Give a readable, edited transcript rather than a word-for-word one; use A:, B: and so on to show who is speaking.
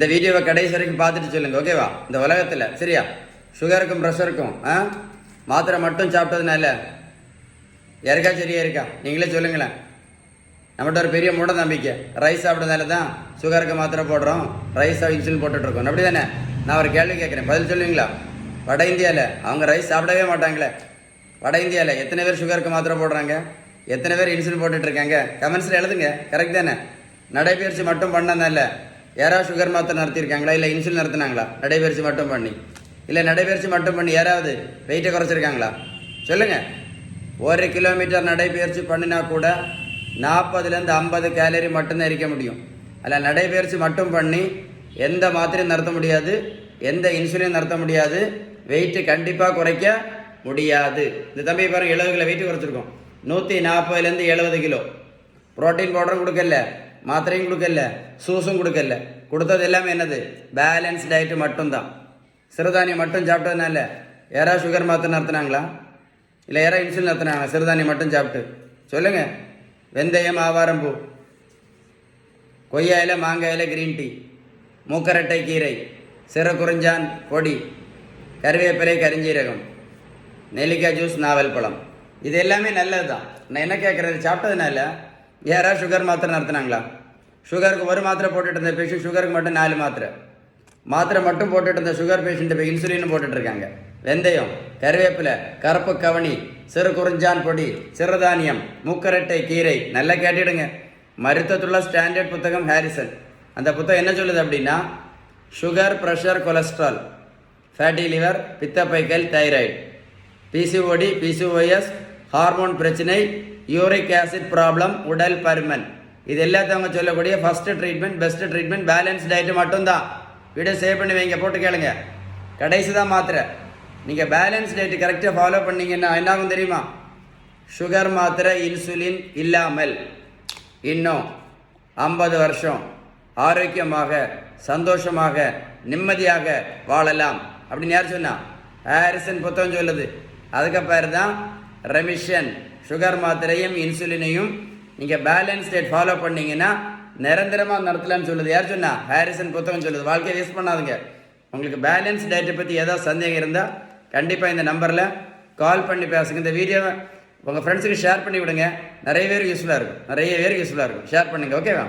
A: இந்த வீடியோவை கடைசி வரைக்கும் பார்த்துட்டு சொல்லுங்க, ஓகேவா? இந்த உலகத்தில் சரியா சுகருக்கும் ப்ரெஷருக்கும் மாத்திரை மட்டும் சாப்பிட்டதுனால யாருக்கா சரியா இருக்கா? நீங்களே சொல்லுங்களேன். நம்மகிட்ட ஒரு பெரிய மூட நம்பிக்கை, ரைஸ் சாப்பிட்டதுனால தான் சுகருக்கு மாத்திரை போடுறோம், ரைஸ் இன்சுலின் போட்டுட்ருக்கோம், அப்படி தானே? நான் ஒரு கேள்வி கேட்குறேன், பதில் சொல்லுவீங்களா? வட இந்தியாவில் அவங்க ரைஸ் சாப்பிடவே மாட்டாங்களே. வட இந்தியாவில் எத்தனை பேர் சுகருக்கு மாத்திரை போடுறாங்க, எத்தனை பேர் இன்சுலின் போட்டுட்ருக்காங்க? கமெண்ட்ஸில் எழுதுங்க. கரெக்ட் தானே? நடைபயிற்சி மட்டும் பண்ணனால யாராவது சுகர் மாத்திரை நடத்தியிருக்காங்களா, இல்லை இன்சுலின் நடத்தினாங்களா? நடைபயிற்சி மட்டும் பண்ணி, இல்லை நடைபயிற்சி மட்டும் பண்ணி யாராவது வெயிட்டை குறைச்சிருக்காங்களா? சொல்லுங்கள். 1 கிலோமீட்டர் நடைபயிற்சி பண்ணினா கூட 40லேருந்து 50 கேலரி மட்டும்தான் எரிக்க முடியும். அதில் நடைபயிற்சி மட்டும் பண்ணி எந்த மாத்திரையும் நடத்த முடியாது, எந்த இன்சுலின் நடத்த முடியாது, வெயிட்டு கண்டிப்பாக குறைக்க முடியாது. இந்த தம்பி பாருங்கள், 70 கிலோ வெயிட்டு குறைச்சிருக்கோம். 140லேருந்து 70 கிலோ. ப்ரோட்டீன் பவுடரும் கொடுக்கல, மாத்திரையும் கொடுக்கல, சூஸும் கொடுக்கல. கொடுத்தது எல்லாமே என்னது? பேலன்ஸ் டயட்டு மட்டும்தான். சிறுதானியம் மட்டும் சாப்பிட்டதுனால யாராவது சுகர் மாத்திரை நடத்தினாங்களா, இல்லை யாராவது இன்சுலின் நடத்தினாங்களா? சிறுதானியம் மட்டும் சாப்பிட்டு சொல்லுங்கள். வெந்தயம், ஆவாரம்பூ, கொய்யாயில, மாங்காயில கிரீன் டீ, மூக்கரட்டை கீரை, சிறுகுறிஞ்சான் பொடி, கருவேப்பிலை, கரிஞ்சீரகம், நெல்லிக்காய் ஜூஸ், நாவல் பழம், இது எல்லாமே நல்லது தான். நான் என்ன கேட்குறது, சாப்பிட்டதுனால யாராவது சுகர் மாத்திரை நடத்தினாங்களா? சுகருக்கு 1 மாத்திரை போட்டுட்டு இருந்த பேஷண்ட் சுகருக்கு மட்டும் 4 மாத்திரை மட்டும் போட்டுட்டு இருந்த சுகர் பேஷண்ட் இப்போ இன்சுலின் போட்டுட்ருக்காங்க. வெந்தயம், கருவேப்பிலை, கருப்பு கவனி, சிறு குறிஞ்சான் பொடி, சிறுதானியம், மூக்கரட்டை கீரை. நல்லா கேட்டுடுங்க. மருத்துவத்துள்ள ஸ்டாண்டர்ட் புத்தகம் ஹாரிசன். அந்த புத்தகம் என்ன சொல்லுது அப்படின்னா, sugar, pressure, cholesterol, fatty liver, பித்தப்பைக்கல், தைராய்டு, பிசிஓடி, பிசிஓஎஸ், ஹார்மோன் பிரச்சனை, யூரிக் ஆசிட் ப்ராப்ளம், உடல் பருமன், இது எல்லாத்தவங்க சொல்லக்கூடிய first treatment, best treatment balance diet மட்டும்தான். வீடியோ சேவ் பண்ணி வைங்க, போட்டு கேளுங்க. கடைசி தான் மாத்திரை. நீங்கள் பேலன்ஸ் டயட்டு கரெக்டாக ஃபாலோ பண்ணிங்கன்னா என்னாகும் தெரியுமா? சுகர் மாத்திரை, இன்சுலின் இல்லாமல் இன்னும் 50 வருஷம் ஆரோக்கியமாக, சந்தோஷமாக, நிம்மதியாக வாழலாம் அப்படின்னு யார் சொன்னா? ஹாரிசன் புத்தகம் சொல்லுது. அதுக்கு பேர் தான் ரெமிஷன். சுகர் மாத்திரையும் இன்சுலினையும் நீங்கள் பேலன்ஸ் டயட் ஃபாலோ பண்ணிங்கன்னா நிரந்தரமாக நடத்தலான்னு சொல்லுது. யார் சொன்னா? ஹாரிசன் புத்தகம் சொல்லுது. வாழ்க்கையை வேஸ்ட் பண்ணாதுங்க. உங்களுக்கு பேலன்ஸ் டயட்டை பற்றி ஏதாவது சந்தேகம் இருந்தால் கண்டிப்பாக இந்த நம்பரில் கால் பண்ணி பேசுங்க. இந்த வீடியோவை உங்கள் ஃப்ரெண்ட்ஸுக்கு ஷேர் பண்ணி விடுங்க. நிறைய பேருக்கு யூஸ்ஃபுல்லாக இருக்கும். ஷேர் பண்ணுங்கள், ஓகேவா?